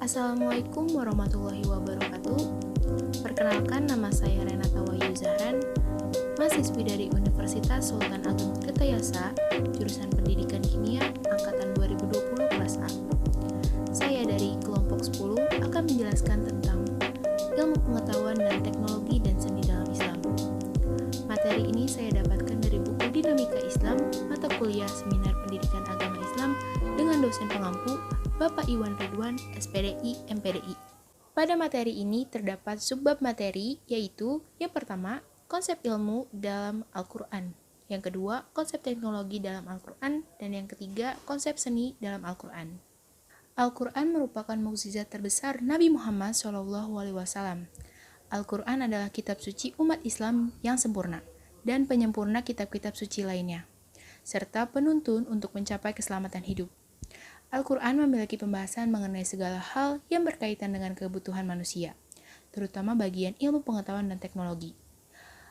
Assalamualaikum warahmatullahi wabarakatuh. Perkenalkan, nama saya Renata Wahyu Zahran, mahasiswi dari Universitas Sultan Agung Tirtayasa, jurusan Pendidikan Kimia, angkatan 2020 kelas A. Saya dari kelompok 10 akan menjelaskan tentang ilmu pengetahuan dan teknologi dan seni dalam Islam. Materi ini saya dapatkan dari buku Dinamika Islam, mata kuliah Seminar Pendidikan Agama Islam dengan dosen pengampu Bapak Iwan Ridwan, SPDI, MPDI. Pada materi ini terdapat subbab materi, yaitu yang pertama, konsep ilmu dalam Al-Quran. Yang kedua, konsep teknologi dalam Al-Quran. Dan yang ketiga, konsep seni dalam Al-Quran. Al-Quran merupakan mukjizat terbesar Nabi Muhammad SAW. Al-Quran adalah kitab suci umat Islam yang sempurna dan penyempurna kitab-kitab suci lainnya, serta penuntun untuk mencapai keselamatan hidup. Al-Quran memiliki pembahasan mengenai segala hal yang berkaitan dengan kebutuhan manusia, terutama bagian ilmu pengetahuan dan teknologi.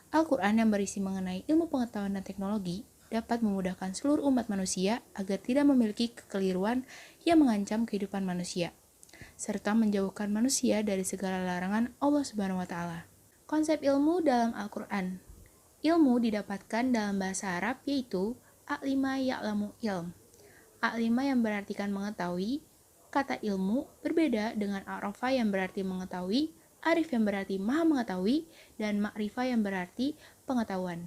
Al-Quran yang berisi mengenai ilmu pengetahuan dan teknologi dapat memudahkan seluruh umat manusia agar tidak memiliki kekeliruan yang mengancam kehidupan manusia, serta menjauhkan manusia dari segala larangan Allah Subhanahu wa Ta'ala. Konsep ilmu dalam Al-Quran. Ilmu didapatkan dalam bahasa Arab yaitu a'lima ya'lamu ilm. A'lima yang berartikan mengetahui, kata ilmu berbeda dengan a'rafa yang berarti mengetahui, arif yang berarti maha mengetahui, dan ma'rifah yang berarti pengetahuan.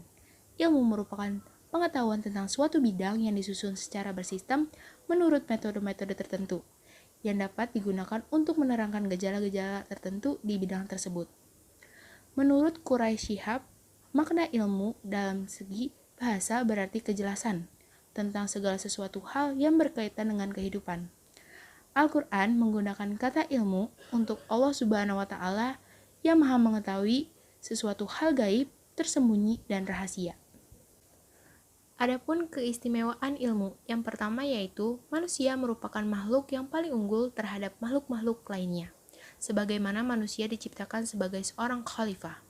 Ilmu merupakan pengetahuan tentang suatu bidang yang disusun secara bersistem menurut metode-metode tertentu, yang dapat digunakan untuk menerangkan gejala-gejala tertentu di bidang tersebut. Menurut Quraisy Shihab, makna ilmu dalam segi bahasa berarti kejelasan tentang segala sesuatu hal yang berkaitan dengan kehidupan. Al-Quran menggunakan kata ilmu untuk Allah Subhanahu wa Ta'ala yang maha mengetahui sesuatu hal gaib, tersembunyi, dan rahasia. Adapun keistimewaan ilmu, yang pertama yaitu manusia merupakan makhluk yang paling unggul terhadap makhluk-makhluk lainnya, sebagaimana manusia diciptakan sebagai seorang khalifah.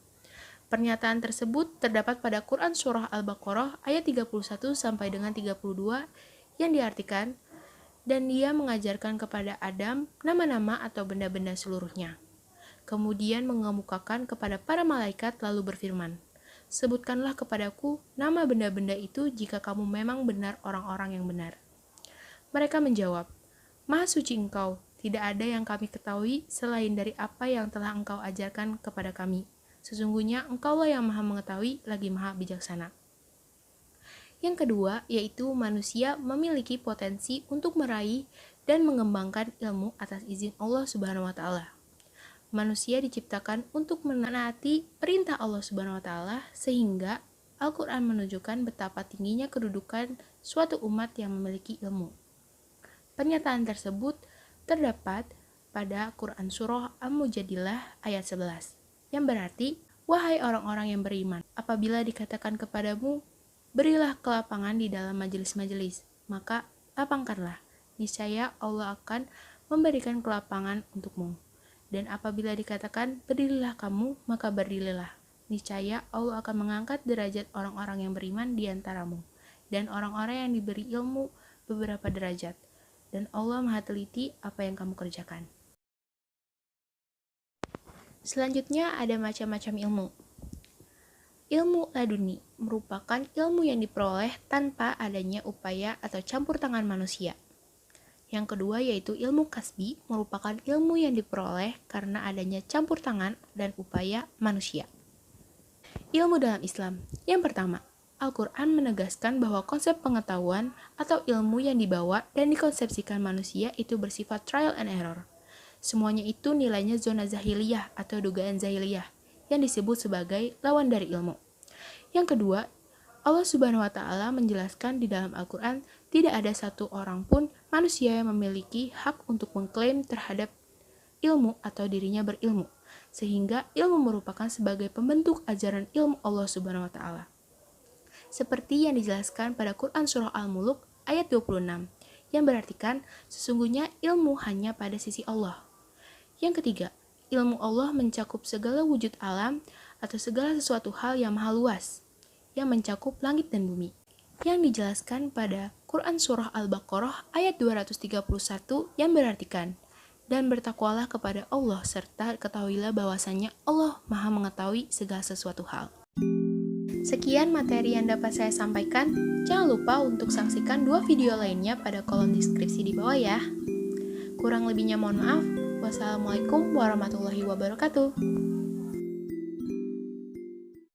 Pernyataan tersebut terdapat pada Quran Surah Al-Baqarah ayat 31 sampai dengan 32 yang diartikan, dan dia mengajarkan kepada Adam nama-nama atau benda-benda seluruhnya. Kemudian mengemukakan kepada para malaikat lalu berfirman, sebutkanlah kepadaku nama benda-benda itu jika kamu memang benar orang-orang yang benar. Mereka menjawab, Maha suci engkau, tidak ada yang kami ketahui selain dari apa yang telah engkau ajarkan kepada kami. Sesungguhnya engkaulah yang maha mengetahui lagi maha bijaksana. Yang kedua, yaitu manusia memiliki potensi untuk meraih dan mengembangkan ilmu atas izin Allah Subhanahu wa Ta'ala. Manusia diciptakan untuk menaati perintah Allah Subhanahu wa Ta'ala, sehingga Al-Quran menunjukkan betapa tingginya kedudukan suatu umat yang memiliki ilmu. Pernyataan tersebut terdapat pada Quran Surah Al-Mujadilah ayat 11. Yang berarti, wahai orang-orang yang beriman, apabila dikatakan kepadamu, berilah kelapangan di dalam majelis-majelis, maka lapangkanlah, niscaya Allah akan memberikan kelapangan untukmu. Dan apabila dikatakan, berdirilah kamu, maka berdirilah, niscaya Allah akan mengangkat derajat orang-orang yang beriman di antaramu, dan orang-orang yang diberi ilmu beberapa derajat, dan Allah maha teliti apa yang kamu kerjakan. Selanjutnya ada macam-macam ilmu. Ilmu laduni merupakan ilmu yang diperoleh tanpa adanya upaya atau campur tangan manusia. Yang kedua yaitu ilmu kasbi merupakan ilmu yang diperoleh karena adanya campur tangan dan upaya manusia. Ilmu dalam Islam. Yang pertama, Al-Quran menegaskan bahwa konsep pengetahuan atau ilmu yang dibawa dan dikonsepsikan manusia itu bersifat trial and error. Semuanya itu nilainya zona zahiliyah atau dugaan zahiliyah yang disebut sebagai lawan dari ilmu. Yang kedua, Allah Subhanahu wa Ta'ala menjelaskan di dalam Al-Quran tidak ada satu orang pun manusia yang memiliki hak untuk mengklaim terhadap ilmu atau dirinya berilmu, sehingga ilmu merupakan sebagai pembentuk ajaran ilmu Allah Subhanahu wa Ta'ala. Seperti yang dijelaskan pada Quran Surah Al-Muluk ayat 26, yang berartikan sesungguhnya ilmu hanya pada sisi Allah. Yang ketiga, ilmu Allah mencakup segala wujud alam atau segala sesuatu hal yang maha luas, yang mencakup langit dan bumi, yang dijelaskan pada Quran Surah Al-Baqarah ayat 231 yang berartikan, dan bertakwalah kepada Allah, serta ketahuilah bahwasannya Allah Maha mengetahui segala sesuatu hal. Sekian materi yang dapat saya sampaikan. Jangan lupa untuk saksikan 2 video lainnya pada kolom deskripsi di bawah ya. Kurang lebihnya mohon maaf. Wassalamualaikum warahmatullahi wabarakatuh.